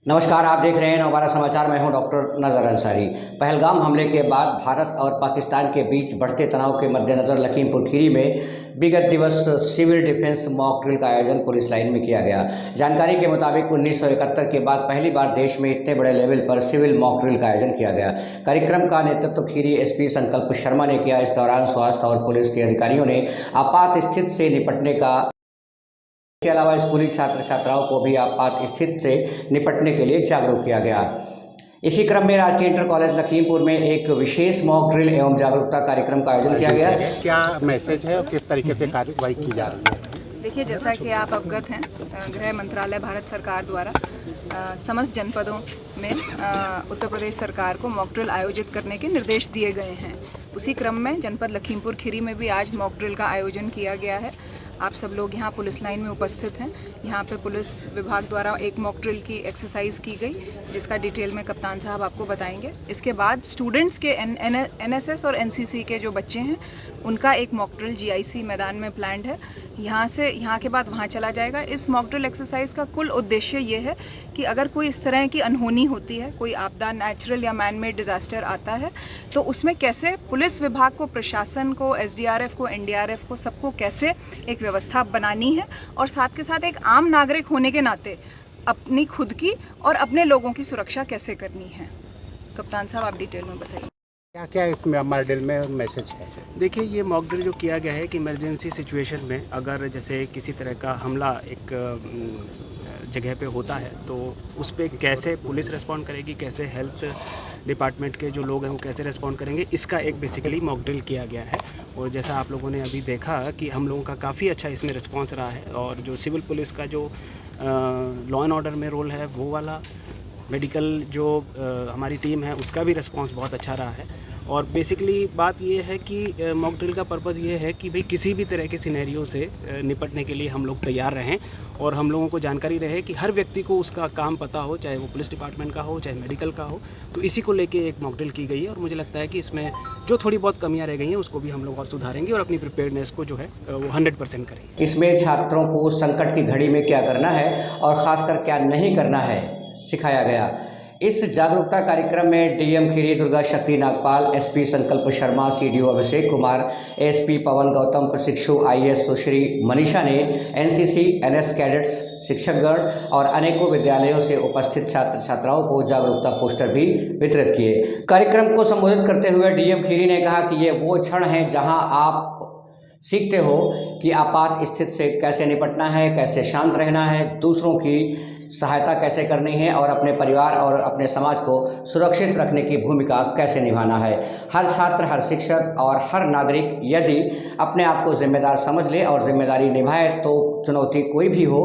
नमस्कार, आप देख रहे हैं नवभारत समाचार। मैं हूं डॉक्टर नजर अंसारी। पहलगाम हमले के बाद भारत और पाकिस्तान के बीच बढ़ते तनाव के मद्देनज़र लखीमपुर खीरी में विगत दिवस सिविल डिफेंस मॉक ड्रिल का आयोजन पुलिस लाइन में किया गया। जानकारी के मुताबिक 1971 के बाद पहली बार देश में इतने बड़े लेवल पर सिविल मॉक ड्रिल का आयोजन किया गया। कार्यक्रम का नेतृत्व खीरी एसपी संकल्प शर्मा ने किया। इस दौरान स्वास्थ्य और पुलिस के अधिकारियों ने आपात स्थिति से निपटने का के अलावा स्कूली छात्र छात्राओं को भी आपात स्थिति से निपटने के लिए जागरूक किया गया। इसी क्रम में राजकीय इंटर कॉलेज लखीमपुर में एक विशेष मॉक ड्रिल एवं जागरूकता कार्यक्रम का आयोजन किया गया। क्या मैसेज है और किस तरीके से कार्रवाई की जा रही है? देखिए, जैसा कि आप अवगत हैं, गृह मंत्रालय भारत सरकार द्वारा समस्त जनपदों में उत्तर प्रदेश सरकार को मॉक ड्रिल आयोजित करने के निर्देश दिए गए हैं। उसी क्रम में जनपद लखीमपुर खीरी में भी आज मॉक ड्रिल का आयोजन किया गया है। आप सब लोग यहाँ पुलिस लाइन में उपस्थित हैं। यहाँ पे पुलिस विभाग द्वारा एक मॉक ड्रिल की एक्सरसाइज की गई, जिसका डिटेल में कप्तान साहब आपको बताएंगे। इसके बाद स्टूडेंट्स के एनएसएस और एनसीसी के जो बच्चे हैं, उनका एक मॉक ड्रिल जीआईसी मैदान में प्लान्ड है। यहाँ के बाद वहाँ चला जाएगा। इस मॉक ड्रिल एक्सरसाइज का कुल उद्देश्य ये है कि अगर कोई इस तरह की अनहोनी होती है, कोई आपदा, नेचुरल या मैन मेड डिजास्टर आता है, तो उसमें कैसे पुलिस विभाग को, प्रशासन को, एसडीआरएफ को, एनडीआरएफ को, सबको कैसे एक व्यवस्था बनानी है, और साथ के साथ एक आम नागरिक होने के नाते अपनी खुद की और अपने लोगों की सुरक्षा कैसे करनी है। कप्तान साहब, आप डिटेल में बताइए। क्या क्या इसमें मॉक ड्रिल में मैसेज है? देखिए, ये मॉक ड्रिल जो किया गया है कि इमरजेंसी सिचुएशन में अगर जैसे किसी तरह का हमला एक जगह पे होता है, तो उस पर कैसे पुलिस रिस्पॉन्ड करेगी, कैसे हेल्थ डिपार्टमेंट के जो लोग हैं वो कैसे रिस्पॉन्ड करेंगे, इसका एक बेसिकली मॉक ड्रिल किया गया है। और जैसा आप लोगों ने अभी देखा कि हम लोगों का काफ़ी अच्छा इसमें रिस्पॉन्स रहा है, और जो सिविल पुलिस का जो लॉ एंड ऑर्डर में रोल है वो वाला, मेडिकल जो हमारी टीम है उसका भी रिस्पांस बहुत अच्छा रहा है। और बेसिकली बात ये है कि मॉक ड्रिल का पर्पज़ ये है कि भाई किसी भी तरह के सिनेरियो से निपटने के लिए हम लोग तैयार रहें, और हम लोगों को जानकारी रहे कि हर व्यक्ति को उसका काम पता हो, चाहे वो पुलिस डिपार्टमेंट का हो, चाहे मेडिकल का हो। तो इसी को लेके एक मॉक ड्रिल की गई है, और मुझे लगता है कि इसमें जो थोड़ी बहुत कमियाँ रह गई हैं उसको भी हम लोग और सुधारेंगे और अपनी प्रिपेयर्डनेस को जो है वो 100% करेंगे। इसमें छात्रों को संकट की घड़ी में क्या करना है और ख़ासकर क्या नहीं करना है सिखाया गया। इस जागरूकता कार्यक्रम में डीएम खीरी दुर्गा शक्ति नागपाल, एसपी संकल्प शर्मा, सीडीओ अभिषेक कुमार, एसपी पवन गौतम, प्रशिक्षु आईएएस सुश्री मनीषा ने एनसीसी, एनएस कैडेट्स, शिक्षकगण और अनेकों विद्यालयों से उपस्थित छात्र छात्राओं को जागरूकता पोस्टर भी वितरित किए। कार्यक्रम को संबोधित करते हुए डीएम खीरी ने कहा कि ये वो क्षण है जहां आप सीखते हो कि आपात स्थिति से कैसे निपटना है, कैसे शांत रहना है, दूसरों की सहायता कैसे करनी है और अपने परिवार और अपने समाज को सुरक्षित रखने की भूमिका कैसे निभाना है। हर छात्र, हर शिक्षक और हर नागरिक यदि अपने आप को जिम्मेदार समझ ले और जिम्मेदारी निभाए तो चुनौती कोई भी हो,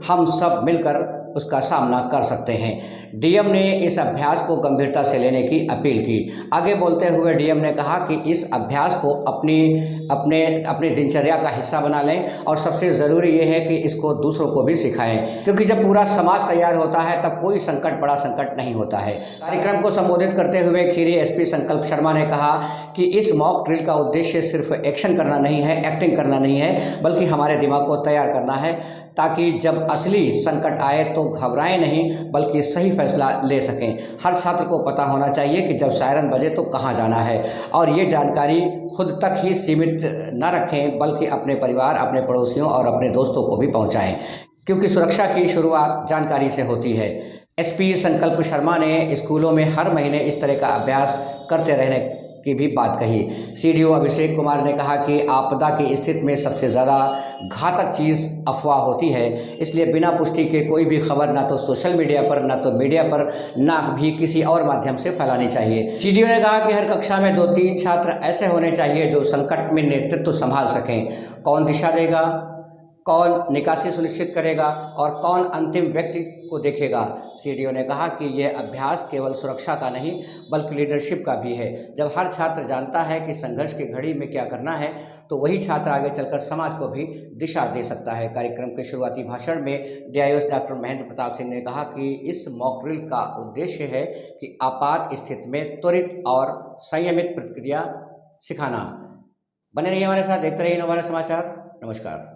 हम सब मिलकर उसका सामना कर सकते हैं। डीएम ने इस अभ्यास को गंभीरता से लेने की अपील की। आगे बोलते हुए डीएम ने कहा कि इस अभ्यास को अपनी दिनचर्या का हिस्सा बना लें, और सबसे ज़रूरी ये है कि इसको दूसरों को भी सिखाएं, क्योंकि जब पूरा समाज तैयार होता है तब कोई संकट बड़ा संकट नहीं होता है। कार्यक्रम को संबोधित करते हुए खीरी एसपी संकल्प शर्मा ने कहा कि इस मॉक ड्रिल का उद्देश्य सिर्फ एक्शन करना नहीं है, एक्टिंग करना नहीं है, बल्कि हमारे दिमाग को तैयार करना है, ताकि जब असली संकट आए तो घबराएं नहीं बल्कि सही फैसला ले सकें। हर छात्र को पता होना चाहिए कि जब सायरन बजे तो कहाँ जाना है, और ये जानकारी खुद तक ही सीमित न रखें बल्कि अपने परिवार, अपने पड़ोसियों और अपने दोस्तों को भी पहुंचाएं, क्योंकि सुरक्षा की शुरुआत जानकारी से होती है। एसपी संकल्प शर्मा ने स्कूलों में हर महीने इस तरह का अभ्यास करते रहने की भी बात कही। सीडीओ अभिषेक कुमार ने कहा कि आपदा की स्थिति में सबसे ज़्यादा घातक चीज़ अफवाह होती है, इसलिए बिना पुष्टि के कोई भी खबर ना तो सोशल मीडिया पर, ना तो मीडिया पर, ना भी किसी और माध्यम से फैलानी चाहिए। सीडीओ ने कहा कि हर कक्षा में 2-3 छात्र ऐसे होने चाहिए जो संकट में नेतृत्व संभाल सकें। कौन दिशा देगा, कौन निकासी सुनिश्चित करेगा और कौन अंतिम व्यक्ति को देखेगा। सीडीओ ने कहा कि यह अभ्यास केवल सुरक्षा का नहीं बल्कि लीडरशिप का भी है। जब हर छात्र जानता है कि संघर्ष की घड़ी में क्या करना है, तो वही छात्र आगे चलकर समाज को भी दिशा दे सकता है। कार्यक्रम के शुरुआती भाषण में डीआईओ डॉक्टर महेंद्र प्रताप सिंह ने कहा कि इस मॉक ड्रिल का उद्देश्य है कि आपात स्थिति में त्वरित और संयमित प्रतिक्रिया सिखाना। बने रहिए हमारे साथ, देखते रहिए नवभारत समाचार। नमस्कार।